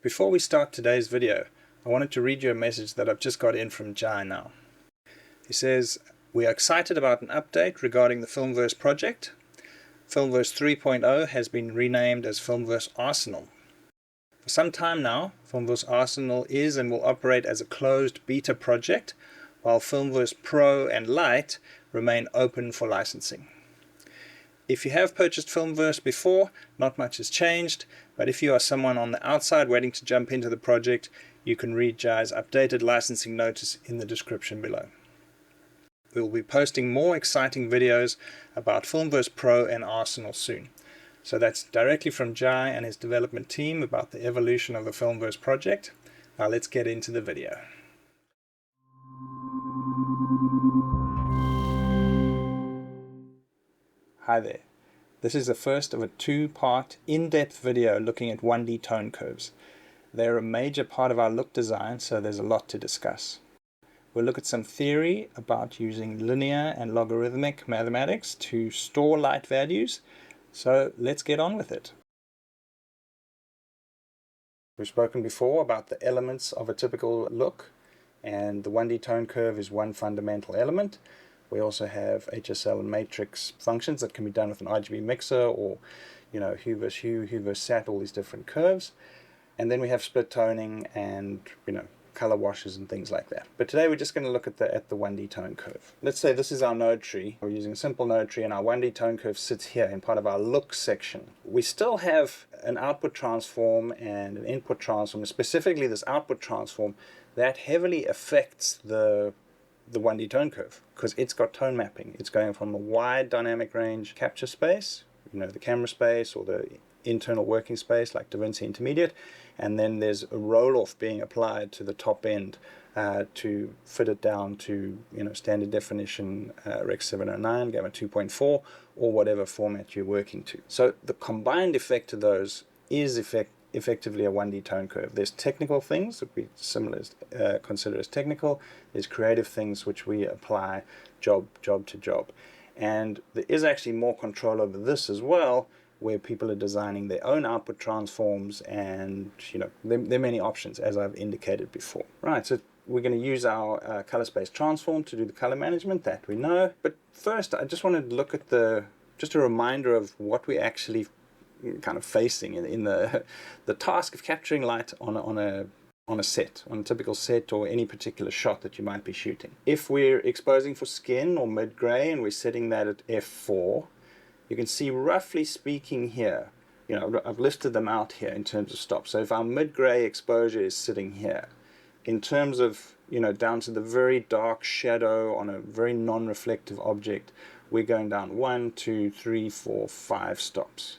Before we start today's video, I wanted to read you a message that I've just got in from Jai now. He says, "We are excited about an update regarding the Filmverse project. Filmverse 3.0 has been renamed as Filmverse Arsenal. For some time now, Filmverse Arsenal is and will operate as a closed beta project, while Filmverse Pro and Lite remain open for licensing. If you have purchased Filmverse before, not much has changed, but if you are someone on the outside waiting to jump into the project, you can read Jai's updated licensing notice in the description below. We will be posting more exciting videos about Filmverse Pro and Arsenal soon. So that's directly from Jai and his development team about the evolution of the Filmverse project. Now let's get into the video. Hi there. This is the first of a two-part in-depth video looking at 1D tone curves. They're a major part of our look design, so there's a lot to discuss. We'll look at some theory about using linear and logarithmic mathematics to store light values, so let's get on with it. We've spoken before about the elements of a typical look, and the 1D tone curve is one fundamental element. We also have HSL and matrix functions that can be done with an RGB mixer or, hue versus hue versus sat, all these different curves. And then we have split toning and, color washes and things like that. But today we're just going to look at the 1D tone curve. Let's say this is our node tree. We're using a simple node tree and our 1D tone curve sits here in part of our look section. We still have an output transform and an input transform, specifically this output transform that heavily affects the 1D tone curve because it's got tone mapping. It's going from a wide dynamic range capture space, the camera space or the internal working space like DaVinci Intermediate, and then there's a roll-off being applied to the top end to fit it down to standard definition Rec 709, Gamma 2.4, or whatever format you're working to. So the combined effect of those is effectively a 1D tone curve. There's technical things that we consider as technical. There's creative things which we apply job to job. And there is actually more control over this as well, where people are designing their own output transforms, and there are many options, as I've indicated before. Right, so we're going to use our color space transform to do the color management, that we know. But first, I just wanted to look at just a reminder of what we're actually kind of facing in the task of capturing light on a set, on a typical set or any particular shot that you might be shooting. If we're exposing for skin or mid-gray and we're setting that at f4, you can see, roughly speaking here, I've listed them out here in terms of stops. So if our mid-gray exposure is sitting here, in terms of, down to the very dark shadow on a very non-reflective object, we're going down 1, 2, 3, 4, 5 stops.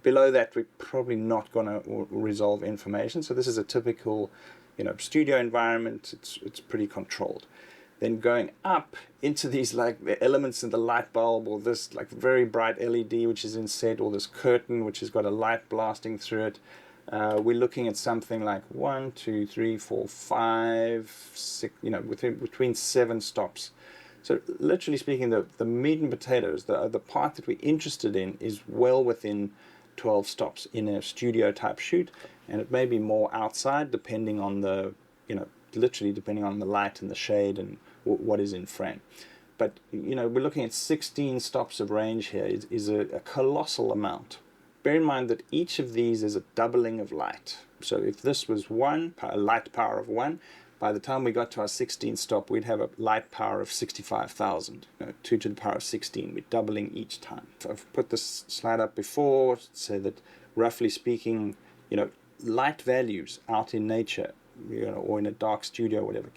Below that, we're probably not going to resolve information. So this is a typical, studio environment. It's pretty controlled. Then going up into these the elements in the light bulb, or this very bright LED which is in set, or this curtain which has got a light blasting through it, we're looking at something like 1, 2, 3, 4, 5, 6, between 7 stops. So literally speaking, the meat and potatoes, the part that we're interested in, is well within 12 stops in a studio type shoot, and it may be more outside depending on the, literally depending on the light and the shade and what is in frame. But we're looking at 16 stops of range here. Is a colossal amount. Bear in mind that each of these is a doubling of light. So if this was a light power of 1, by the time we got to our 16th stop, we'd have a light power of 65,000, 2 to the power of 16. We're doubling each time. I've put this slide up before, so that roughly speaking, light values out in nature, or in a dark studio or whatever,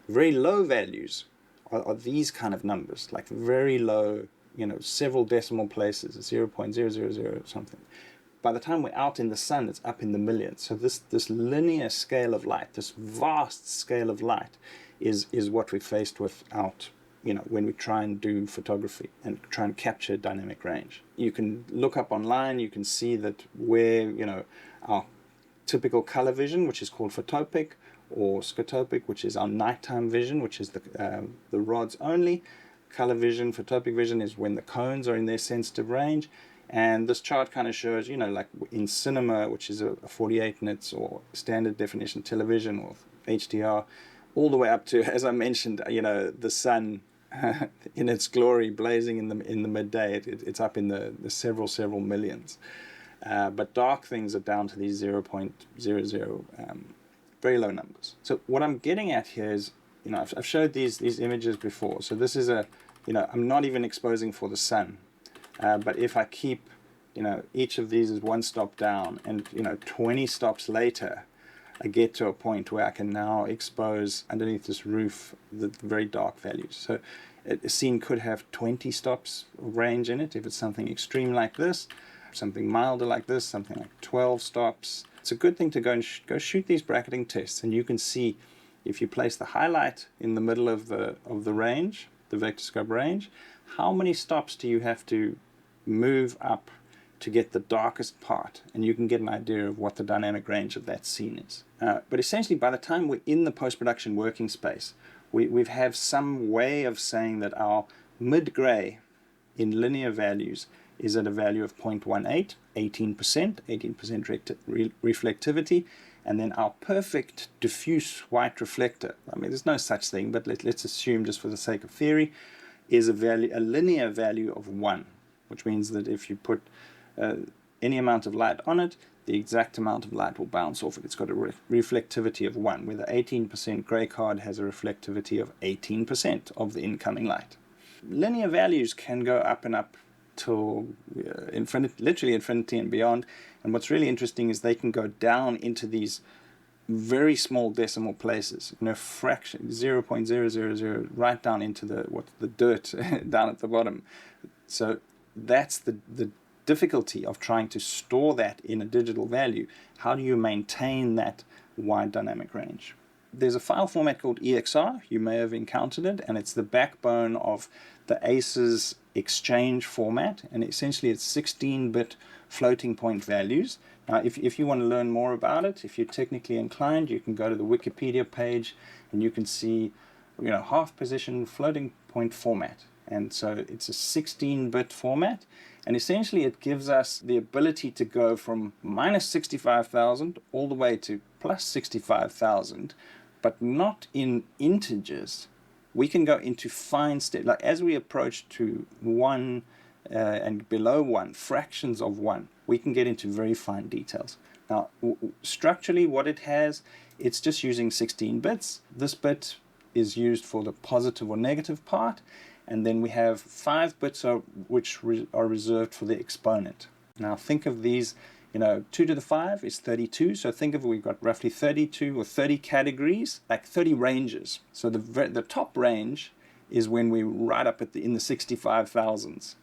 very low values are these kind of numbers, like very low, several decimal places, 0.000 something. By the time we're out in the sun, it's up in the millions. So this linear scale of light, this vast scale of light, is what we're faced with out, when we try and do photography and try and capture dynamic range. You can look up online, you can see that where, our typical color vision, which is called photopic, or scotopic, which is our nighttime vision, which is the rods only. Color vision, photopic vision, is when the cones are in their sensitive range. And this chart kind of shows, you know, like in cinema, which is a 48 nits or standard definition television or HDR, all the way up to, as I mentioned, you know, the sun in its glory blazing in the midday. It's up in the several millions. But dark things are down to these 0.00, very low numbers. So what I'm getting at here is, you know, I've showed these images before. So this is a, you know, I'm not even exposing for the sun. But if I keep, you know, each of these is one stop down, and, you know, 20 stops later, I get to a point where I can now expose underneath this roof the very dark values. So a scene could have 20 stops of range in it if it's something extreme like this, something milder like this, something like 12 stops. It's a good thing to go and go shoot these bracketing tests, and you can see if you place the highlight in the middle of the range, the vector scope range, how many stops do you have to move up to get the darkest part, and you can get an idea of what the dynamic range of that scene is. But essentially, by the time we're in the post-production working space, we have some way of saying that our mid-gray in linear values is at a value of 0.18, 18% reflectivity, and then our perfect diffuse white reflector, I mean, there's no such thing, but let's assume, just for the sake of theory, is a linear value of 1, which means that if you put any amount of light on it, the exact amount of light will bounce off it. It's got a reflectivity of 1, where the 18% gray card has a reflectivity of 18% of the incoming light. Linear values can go up and up till literally infinity and beyond. And what's really interesting is they can go down into these very small decimal places, you know, fraction 0.000, right down into the dirt down at the bottom. So that's the difficulty of trying to store that in a digital value. How do you maintain that wide dynamic range? There's a file format called EXR. You may have encountered it, and it's the backbone of the ACES exchange format, and essentially it's 16-bit floating point values. Now, if you want to learn more about it, if you're technically inclined, you can go to the Wikipedia page and you can see, you know, half position floating point format. And so it's a 16-bit format, and essentially it gives us the ability to go from minus 65,000 all the way to plus 65,000, but not in integers. We can go into fine steps, like as we approach to 1 and below 1, fractions of 1, we can get into very fine details. Now, structurally what it has, it's just using 16 bits. This bit is used for the positive or negative part, and then we have 5 bits which are reserved for the exponent. Now think of these, you know, 2 to the 5 is 32, so think of, we've got roughly 32 or 30 categories, like 30 ranges. So the top range is when we're right up at in the 65,000s.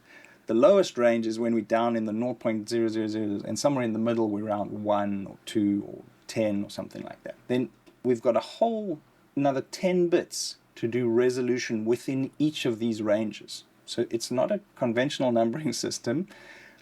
The lowest range is when we're down in the 0.000, and somewhere in the middle we're around 1 or 2 or 10 or something like that. Then we've got a whole another 10 bits to do resolution within each of these ranges. So it's not a conventional numbering system.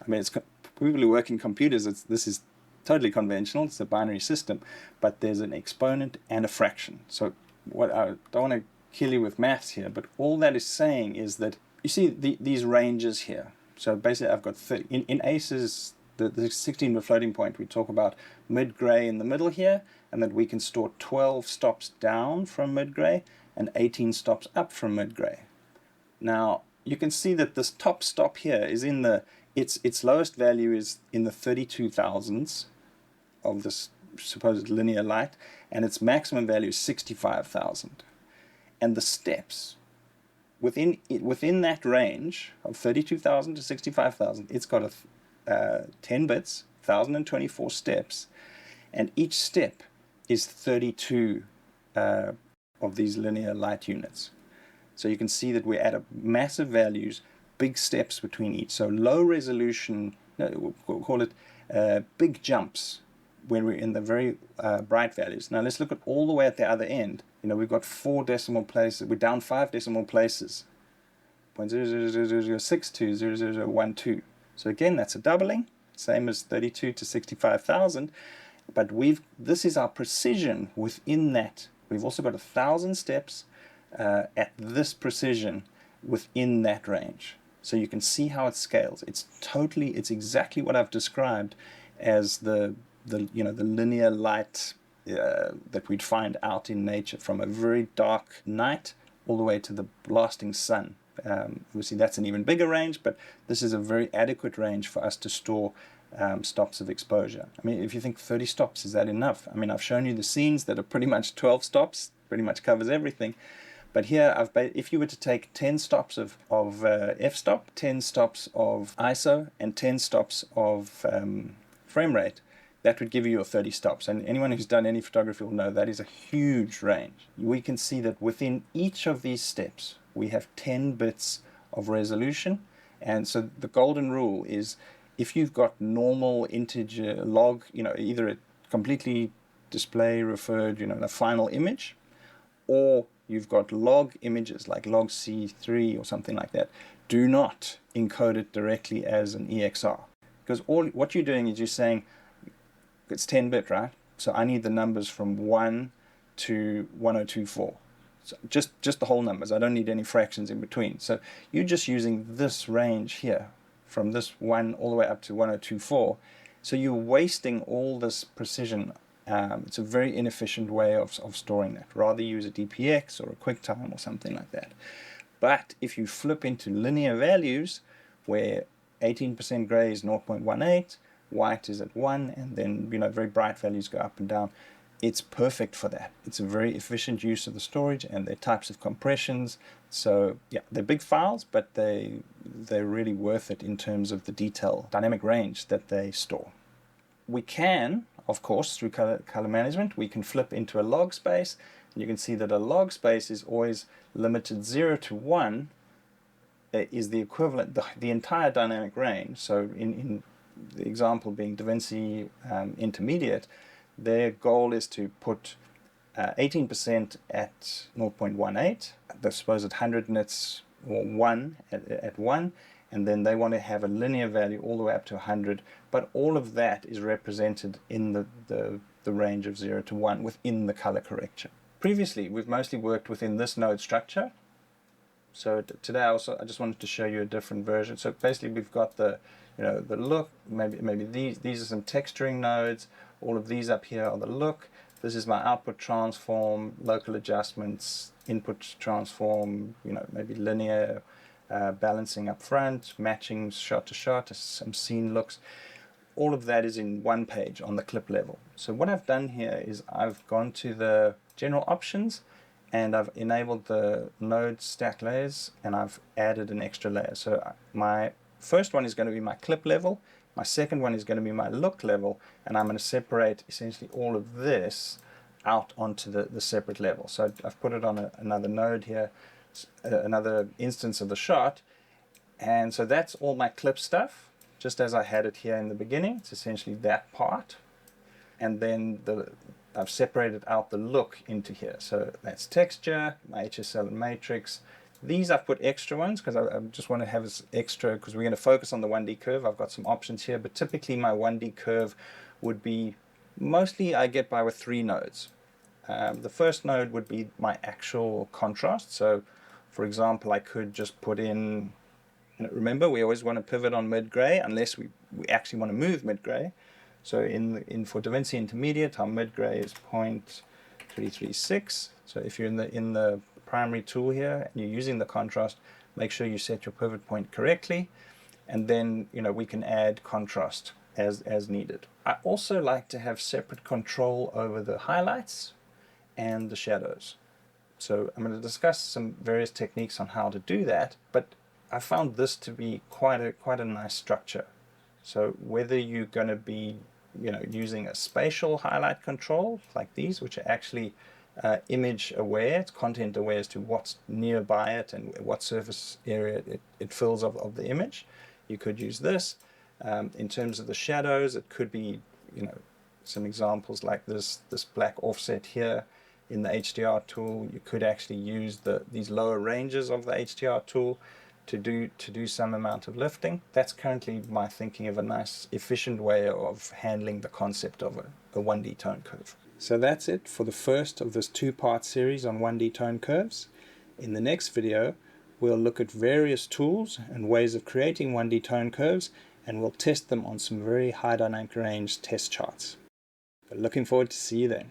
I mean, it's people who work in computers, this is totally conventional. It's a binary system, but there's an exponent and a fraction. So what I don't want to kill you with maths here, but all that is saying is that you see these ranges here. So basically I've got 30, in ACES, the 16-bit floating point, we talk about mid-gray in the middle here, and that we can store 12 stops down from mid-gray and 18 stops up from mid-gray. Now you can see that this top stop here is in the, its lowest value is in the 32,000s of this supposed linear light, and its maximum value is 65,000. And the steps within that range of 32,000 to 65,000, it's got 10 bits, 1,024 steps, and each step is 32 of these linear light units. So you can see that we're at a massive values, big steps between each. So low resolution, we'll call it big jumps when we're in the very bright values. Now let's look at all the way at the other end. You know, we've got 4 decimal places, we're down 5 decimal places, 0.00006 to 0.0012. So again, that's a doubling, same as 32 to 65,000, but this is our precision within that. We've also got 1,000 steps at this precision within that range. So you can see how it scales. It's exactly what I've described as the linear light that we'd find out in nature, from a very dark night all the way to the blasting sun. Obviously that's an even bigger range, but this is a very adequate range for us to store stops of exposure. I mean, if you think 30 stops, is that enough? I mean, I've shown you the scenes that are pretty much 12 stops, pretty much covers everything. But here, if you were to take 10 stops of f-stop, 10 stops of ISO, and 10 stops of frame rate, that would give you your 30 stops. And anyone who's done any photography will know that is a huge range. We can see that within each of these steps, we have 10 bits of resolution. And so the golden rule is, if you've got normal integer log, either a completely display referred, the final image, or you've got log images like log C3 or something like that, do not encode it directly as an EXR. Because what you're doing is you're saying, it's 10-bit, right? So I need the numbers from 1 to 1024. So just the whole numbers. I don't need any fractions in between. So you're just using this range here, from this 1 all the way up to 1024. So you're wasting all this precision. It's a very inefficient way of storing that. Rather use a DPX or a QuickTime or something like that. But if you flip into linear values, where 18% gray is 0.18, white is at 1, and then very bright values go up and down, it's perfect for that. It's a very efficient use of the storage and their types of compressions. So yeah, they're big files, but they're really worth it in terms of the detail, dynamic range that they store. We can, of course, through color management, we can flip into a log space, and you can see that a log space is always limited 0 to 1 is the equivalent, the entire dynamic range. So in the example being DaVinci Intermediate, their goal is to put 18% at 0.18, the supposed 100 nits, or 1 at 1, and then they want to have a linear value all the way up to 100, but all of that is represented in the range of 0 to 1 within the color correction. Previously, we've mostly worked within this node structure. So today I just wanted to show you a different version. So basically we've got the look, maybe these are some texturing nodes. All of these up here are the look. This is my output transform, local adjustments, input transform, maybe linear, balancing up front, matching shot to shot, some scene looks. All of that is in one page on the clip level. So what I've done here is I've gone to the general options, and I've enabled the node stack layers, and I've added an extra layer. So my first one is going to be my clip level, my second one is going to be my look level, and I'm going to separate essentially all of this out onto the separate level. So I've put it on another node here, another instance of the shot, and so that's all my clip stuff, just as I had it here in the beginning. It's essentially that part, and then I've separated out the look into here. So that's texture, my HSL and matrix. These I've put extra ones because I just want to have this extra, because we're going to focus on the 1D curve. I've got some options here, but typically my 1D curve would be, mostly I get by with 3 nodes. The first node would be my actual contrast. So for example, I could just put in, remember we always want to pivot on mid-gray unless we actually want to move mid-gray. So for DaVinci Intermediate, our mid-gray is 0.336. So if you're in the primary tool here and you're using the contrast, make sure you set your pivot point correctly, and then we can add contrast as needed. I also like to have separate control over the highlights and the shadows. So I'm going to discuss some various techniques on how to do that, but I found this to be quite a nice structure. So whether you're going to be using a spatial highlight control like these, which are actually image aware, it's content aware as to what's nearby it and what surface area it fills of the image, you could use this. In terms of the shadows, it could be some examples like this black offset here in the HDR tool. You could actually use these lower ranges of the HDR tool to do some amount of lifting. That's currently my thinking of a nice efficient way of handling the concept of a 1D tone curve. So that's it for the first of this 2-part series on 1D tone curves. In the next video we'll look at various tools and ways of creating 1D tone curves, and we'll test them on some very high dynamic range test charts. But looking forward to see you then.